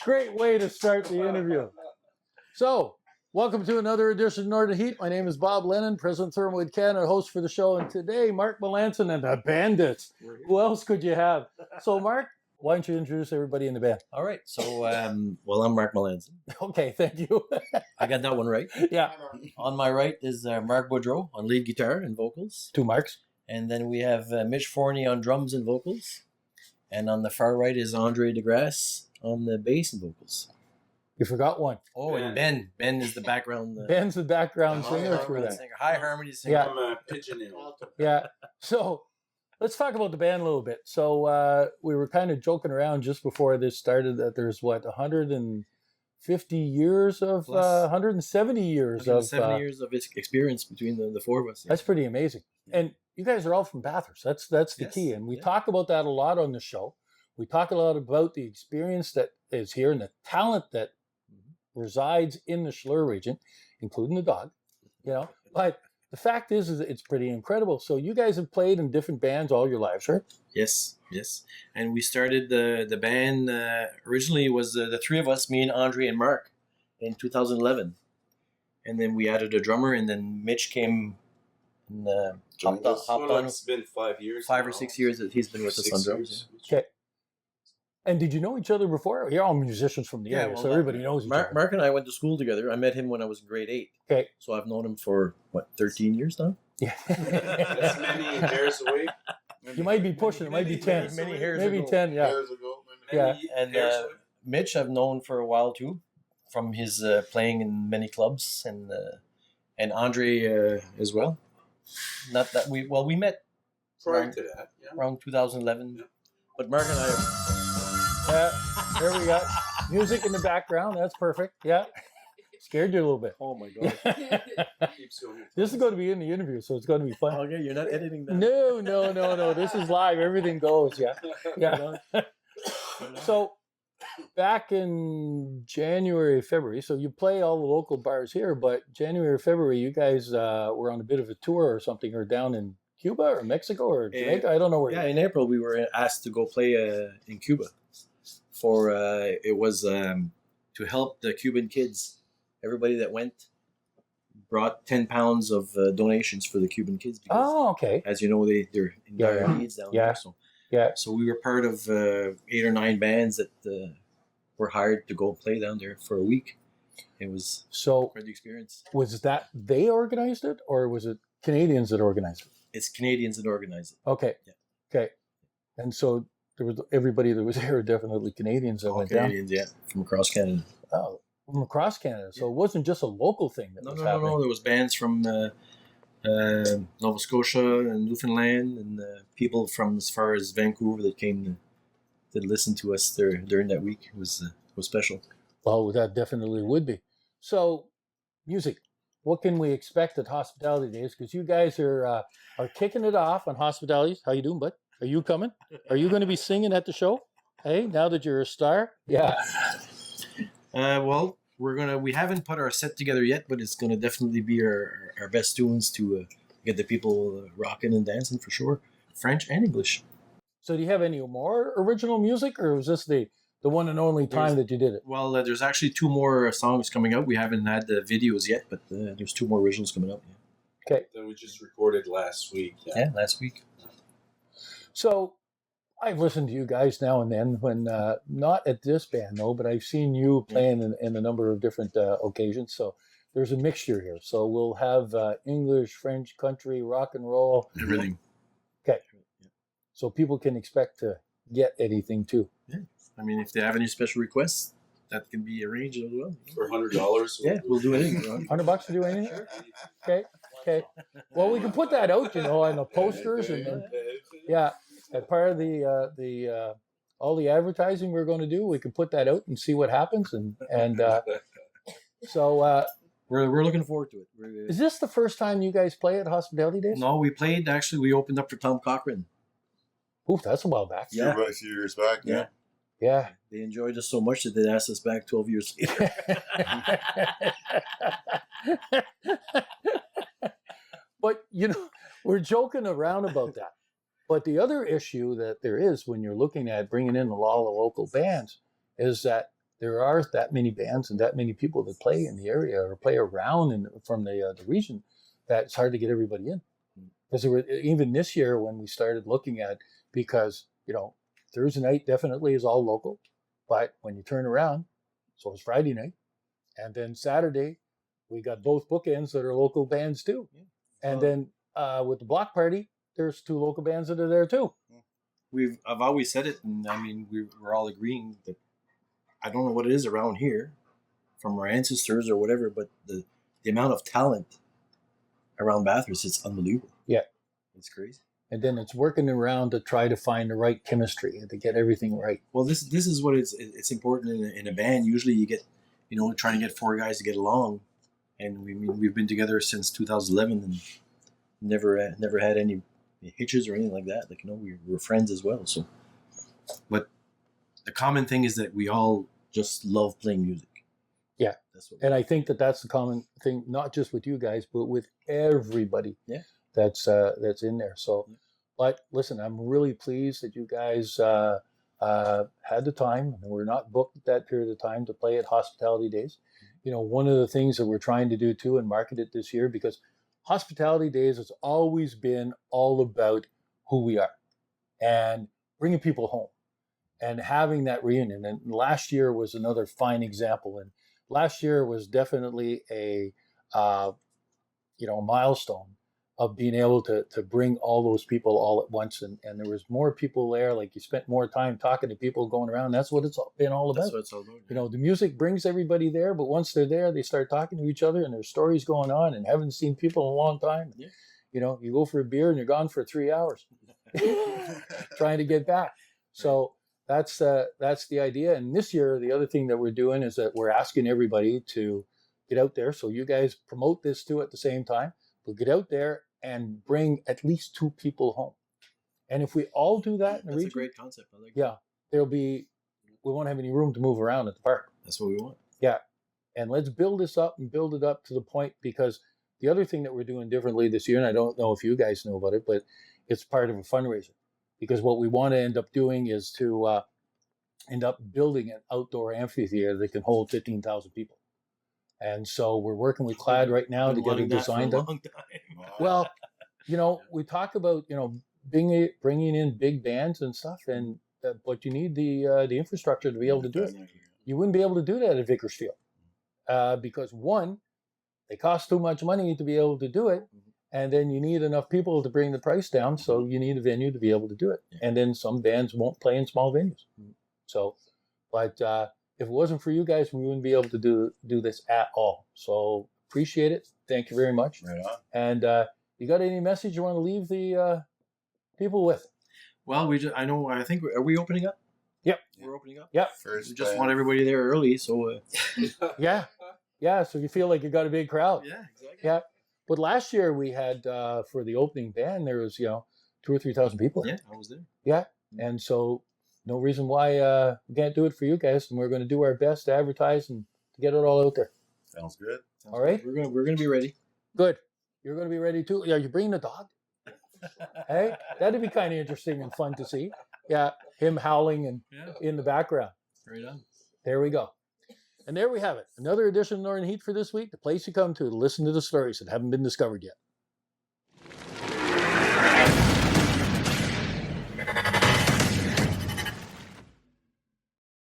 Great way to start the interview. So, welcome to another edition of Northern Heat. My name is Bob Lennon, President of ThermalWood Canada, host for the show. And today, Marc Melanson and the Bandits. Who else could you have? So, Marc, why don't you introduce everybody in the band? All right. So, well, I'm Marc Melanson. Okay, thank you. I got that one right. Yeah. On my right is Marc Boudreau on lead guitar and vocals. Two Marks. And then we have Mitch Forney on drums and vocals. And on the far right is Andre DeGrasse on the bass and vocals. You forgot one. Oh, and Ben. Ben is the background. Ben's the background singer for that. High harmony singer. Yeah. I'm pigeon nail. Yeah. So let's talk about the band a little bit. So we were kind of joking around just before this started that there's 150 years of 170 years 170 years of experience between the four of us. That's pretty amazing. And you guys are all from Bathurst. That's the Yes. key. And we talk about that a lot on the show. We talk a lot about the experience that is here and the talent that resides in the Chaleur region, including the dog, But the fact is it's pretty incredible. So you guys have played in different bands all your lives, right? Yes. And we started the band, originally it was the three of us, me and Andre and Marc, in 2011. And then we added a drummer, and then Mitch came and hopped on. It's been 5 years. 5 or 6 years that he's been with us on drums. Okay. And did you know each other before? You're all musicians from the area, so everybody knows each other. Marc and I went to school together. I met him when I was in grade 8. Okay. So I've known him for, 13 years now? Yeah. That's many hairs away. You might be pushing. It might be 10. Many hairs Maybe ago. 10, yeah. Years ago. Yeah. And Mitch I've known for a while too, from his playing in many clubs, and Andre as well. Not that we met Prior to that, around 2011, but Marc and I. There we go. Music in the background. That's perfect. Yeah. Scared you a little bit. Oh my god! This is going to be in the interview, so it's going to be fun. Okay, you're not editing that. No. This is live. Everything goes. Yeah. So back in January, February, so you play all the local bars here, but January, February, you guys were on a bit of a tour or something, or down in Cuba or Mexico or Jamaica. I don't know where. Yeah, in April we were asked to go play in Cuba. For it was to help the Cuban kids. Everybody that went brought 10 pounds of donations for the Cuban kids. Because, okay. as you know, they're in dire needs down there. So we were part of 8 or 9 bands that were hired to go play down there for a week. It was quite the experience. Was that they organized it, or was it Canadians that organized it? It's Canadians that organized it. Okay. Yeah. Okay. And so there was everybody that was there, definitely Canadians that went Canadians, down. yeah, from across Canada. Oh, from across Canada. So it wasn't just a local thing that was happening. No. There was bands from Nova Scotia and Newfoundland, and people from as far as Vancouver that came to listen to us there during that week. It was special. Well, that definitely would be. So, music. What can we expect at Hospitality Days? Because you guys are kicking it off on Hospitalities. How you doing, bud? Are you coming? Are you going to be singing at the show? Hey, now that you're a star? Yeah. Well, we haven't put our set together yet, but it's gonna definitely be our best tunes to get the people rocking and dancing for sure. French and English. So do you have any more original music, or was this the one and only time that you did it? Well, there's actually 2 more songs coming out. We haven't had the videos yet, but there's 2 more originals coming out. Yeah. Okay. That we just recorded last week. Yeah, last week. So I've listened to you guys now and then, when not at this band though, but I've seen you playing in a number of different occasions. So there's a mixture here. So we'll have English, French, country, rock and roll. Everything. Okay. So people can expect to get anything too. Yeah. I mean, if they have any special requests, that can be arranged as well. For $100. Yeah, we'll do anything. $100 to do anything? Sure. Okay. Well, we can put that out, on the posters and as part of the all the advertising we're going to do. We can put that out and see what happens, and so we're looking forward to it. Is this the first time you guys play at Hospitality Days? No, we played. Actually, we opened up for Tom Cochran. Oof, that's a while back. Yeah, a few years back. Yeah. They enjoyed us so much that they asked us back 12 years later. But we're joking around about that. But the other issue that there is when you're looking at bringing in a lot of local bands is that there are that many bands and that many people that play in the area or play around from the region that it's hard to get everybody in. Because even this year when we started looking at, because, Thursday night definitely is all local, but when you turn around, so it's Friday night, and then Saturday, we got both bookends that are local bands too. Yeah. And then with the block party, there's 2 local bands that are there too. I've always said it, and I mean we're all agreeing that I don't know what it is around here, from our ancestors or whatever, but the amount of talent around Bathurst, it's unbelievable. Yeah, it's crazy. And then it's working around to try to find the right chemistry and to get everything right. Well, this is what it's important in a band. Usually, you get trying to get 4 guys to get along, and we've been together since 2011 and never had any hitches or anything like that. Like, we're friends as well. So, but the common thing is that we all just love playing music. Yeah, and I think that's the common thing, not just with you guys, but with everybody. Yeah, that's in there. So, but listen, I'm really pleased that you guys had the time, and we're not booked at that period of time to play at Hospitality Days. One of the things that we're trying to do too and market it this year, because Hospitality Days has always been all about who we are and bringing people home and having that reunion. And last year was another fine example. And last year was definitely a milestone of being able to bring all those people all at once. And there was more people there. Like, you spent more time talking to people, going around. That's what it's been all about. That's what it's all about. The music brings everybody there, but once they're there, they start talking to each other and there's stories going on, and haven't seen people in a long time. Yeah. You go for a beer and you're gone for 3 hours trying to get back. So that's the idea. And this year, the other thing that we're doing is that we're asking everybody to get out there. So you guys promote this too at the same time. We'll get out there and bring at least 2 people home. And if we all do that in the region, that's a great concept. I like that. We won't have any room to move around at the park. That's what we want. Yeah. And let's build this up and build it up to the point, because the other thing that we're doing differently this year, and I don't know if you guys know about it, but it's part of a fundraiser. Because what we want to end up doing is to end up building an outdoor amphitheater that can hold 15,000 people. And so we're working with Clad right now to get it designed done. Well, we talk about, bringing in big bands and stuff, and but you need the infrastructure to be able to do it. You wouldn't be able to do that at Vickers Field because, one, they cost too much money to be able to do it, and then you need enough people to bring the price down, so you need a venue to be able to do it. And then some bands won't play in small venues. So, but if it wasn't for you guys, we wouldn't be able to do this at all. So appreciate it. Thank you very much. Right on. And you got any message you want to leave the people with? Well, I think, are we opening up? Yep. We're opening up? Yep. We just want everybody there early, so... Yeah. Yeah, so you feel like you got a big crowd. Yeah, exactly. Yeah. But last year we had, for the opening band, there was, 2,000 or 3,000 people there. Yeah, I was there. Yeah. And so no reason why we can't do it for you guys, and we're going to do our best to advertise and to get it all out there. Sounds good. All right? We're gonna be ready. Good. You're going to be ready too? Yeah, you bringing the dog? Hey, that'd be kind of interesting and fun to see. Yeah, him howling and in the background. Right on. There we go. And there we have it. Another edition of Northern Heat for this week. The place you come to listen to the stories that haven't been discovered yet.